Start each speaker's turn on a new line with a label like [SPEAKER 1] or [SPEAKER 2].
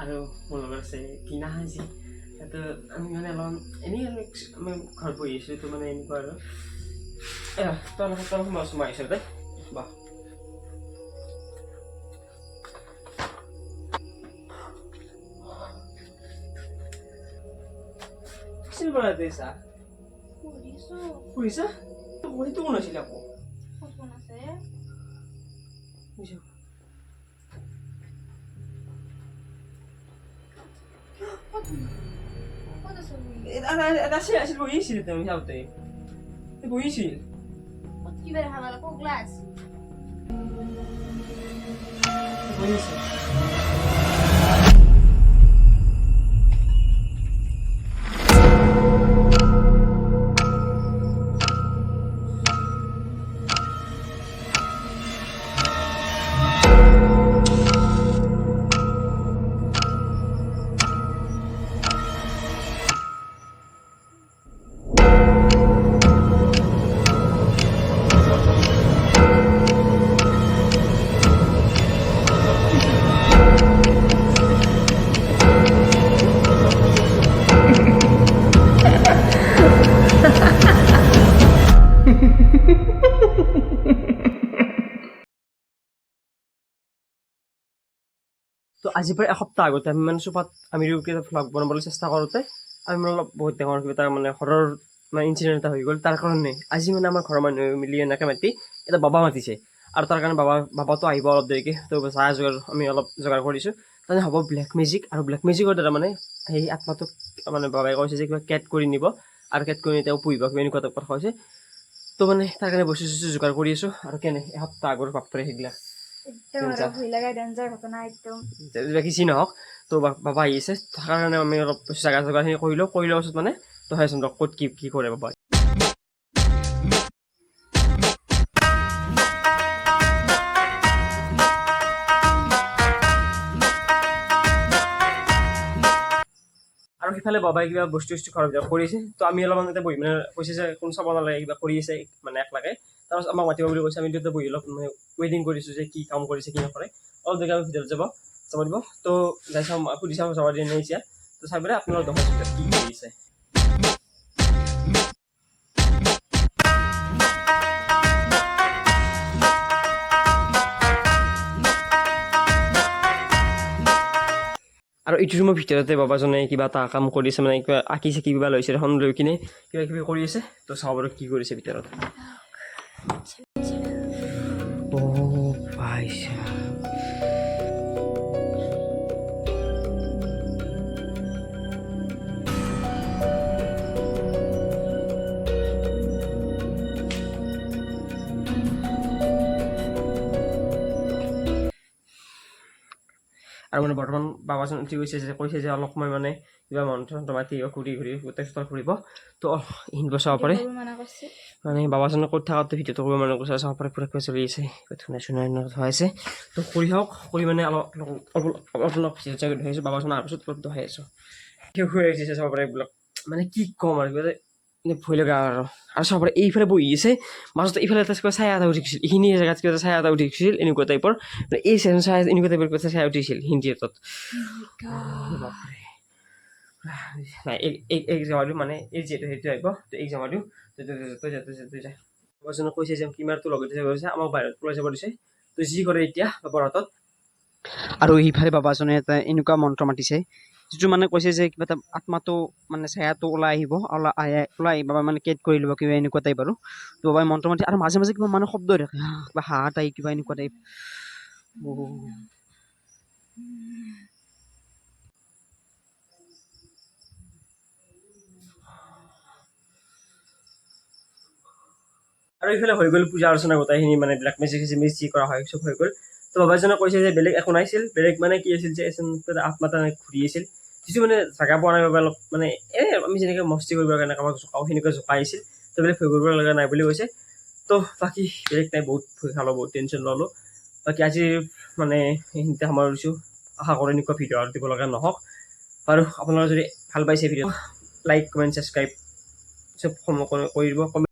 [SPEAKER 1] আৰু মোৰ লগত আছে কিনা আজি তো আমি মানে অলপ এনেই আৰু আমি ঘৰত বহি আছোঁ তো মানে এনেকুৱা আৰু তই সোমাই আহিছোঁ দে বাহ চিল বনাই দিছা ফুৰিছা সেইটো কোন আছিলে আকৌ এটা আছিল বহিছিল তুমি চাওঁতে বহিছিল বহিছিল তো আজিৰ পৰা এসপ্তাহ আগতে আমি মানে চোপাত আমি ভ্লগ বনাবলৈ চেষ্টা কৰোঁতে আমি মানে অলপ বহুত ডাঙৰ কিবা এটা মানে ঘৰৰ মানে ইনচিডেণ্ট এটা হৈ গ'ল তাৰ কাৰণে আজি মানে আমাৰ ঘৰৰ মানুহে মিলি এনেকৈ মাতি এটা বাবা মাতিছে আৰু তাৰ কাৰণে বাবাটো আহিব অলপ দেৰিকৈ তো চাহ যোগাৰ আমি অলপ যোগাৰ কৰিছোঁ তাৰমানে হ'ব ব্লেক মেজিক আৰু ব্লেক মেজিকৰ দ্বাৰা মানে সেই আত্মাটোক মানে বাবাই কৈছে যে কিবা কেট কৰি নিব আৰু কেট কৰি তেওঁ পুহিব কিবা এনেকুৱা টাইপৰ কথা কৈছে তো মানে তাৰ কাৰণে বস্তু চস্তু যোগাৰ কৰি আছোঁ আৰু কেনে এসপ্তাহ আগৰ বাপৰে সেইবিলাক বেছি নহওক তো বাবা আহিছে তাৰ কাৰণে আমি অলপ জাগা জগাখিনি কৰি লোৱাৰ পাছত মানে তো চাইছোঁ ক'ত কি কৰে বাবা আৰু সিফালে বাবাই কিবা বস্তু ঘৰৰ ভিতৰত কৰিছে তো আমি অলপমান তাতে বহি মানে কৈছে যে কোনো চাব নালাগে কিবা কৰি আছে মানে একলাগে তাৰপাছত আমাক মাতিব বুলি কৈছে আমি তাতে বহি অলপ মানে ৱেইটিং কৰিছোঁ যে কি কাম কৰিছে কি নকৰে অলপ দেৰি আমি ভিতৰত যাব দিব তো যাই চাওঁ সুধি চাওঁ যাব দিয়া নাই এতিয়া তো চাই পেলাই আপোনালোকৰ দোকানৰ ভিতৰত কি কৰিছে আৰু এইটো ৰুমৰ ভিতৰতে বাবাজনে কিবা এটা কাম কৰিছে মানে কিবা আঁকি চাকি কিবা লৈছে এখন লৈ কিনে কিবা কিবি কৰি আছে তো চাওঁ বাৰু কি কৰিছে ভিতৰত পাইছা আৰু মানে বৰ্তমান বাবাজন উঠি গৈছে যে কৈছে যে অলপ সময় মানে কিবা মন্ত্ৰ মাতি ঘূৰি গোটেই চোতাল ফুৰিব তো হিন্দ চাব পাৰে মানে বাবাজনে ক'ত থকাটো ভিডিঅ'টো কৰিব মানে কৈছে চাব পাৰে পুৰা চলি আছে ধুনীয়া চুনীয়া হৈ আছে তো কৰি হওক কৰি মানে অলপ ধৰি আছোঁ বাবাজন অহাৰ পিছত অলপ দেখাই আছোঁ হৈ আহিছে চাব পাৰে এইবিলাক মানে কি ক'ম আৰু কিবা ভয় লগা আৰু চাব পাৰে এইফালে বহি আছে মাজতে এইফালে এটা কিবা ছায়া এটা উঠিছিল এইখিনি জেগাত কিবা এটা ছায়া এটা উঠিছিল এনেকুৱা টাইপৰ এই ছায়া এনেকুৱা টাইপৰ কিবা ছায়া উঠিছিল হিন্দী এটাত নাই এই জমা দিওঁ মানে এই যিহেতু সেইটো আহিব তো এই জমা দিওঁ তই যায় বাবাজনে কৈছে যে কিমানটো লগতে গৈছে আমাক বাহিৰত ওলাই যাব দিছে তো যি কৰে এতিয়া বাবাৰ হাতত
[SPEAKER 2] আৰু ইফালে বাবাজনে এটা এনেকুৱা মন্ত্ৰ মাতিছে যিটো মানে কৈছে যে কিবা এটা আত্মাটো মানে ছায়াটো ওলাই আহিব ওলাই বাবা মানে কেট কৰি ল'ব কিবা এনেকুৱা টাইপ আৰু তো বাবাই মন্ত্ৰ মাতি আৰু মাজে মাজে কিবা মানে শব্দ হৈ থাকে কিবা হাঁহ টাইপ কিবা এনেকুৱা টাইপ
[SPEAKER 1] আৰু এইফালে হৈ গ'ল পূজা অৰ্চনা গোটেইখিনি মানে ব্লেক মেজিক যি কৰা হয় চব হৈ গ'ল তো বাবাজনে কৈছে যে বেলেগ একো নাছিল বেলেগ মানে কি আছিল যে আত্মা এটা ঘূৰি আছিল যিটো মানে জাগা পোৱা নাই বাবে অলপ মানে আমি যেনেকৈ মস্তি কৰিবৰ কাৰণে কাৰোবাক জোকাওঁ সেনেকৈ জোকাই আছিল তো বেলেগ ভয় কৰিব লগা নাই বুলি কৈছে তো বাকী বেলেগ নাই বহুত ভয় খালোঁ বহুত টেনশ্যন ল'লোঁ বাকী আজি মানে সেইখিনিতে সামৰিছোঁ আশা কৰোঁ এনেকুৱা ভিডিঅ' আৰু দিব লগা নহওক বাৰু আপোনালোকে যদি ভাল পাইছে ভিডিঅ' লাইক কমেণ্ট ছাবস্ক্ৰাইব চব কৰি দিব কমেণ্ট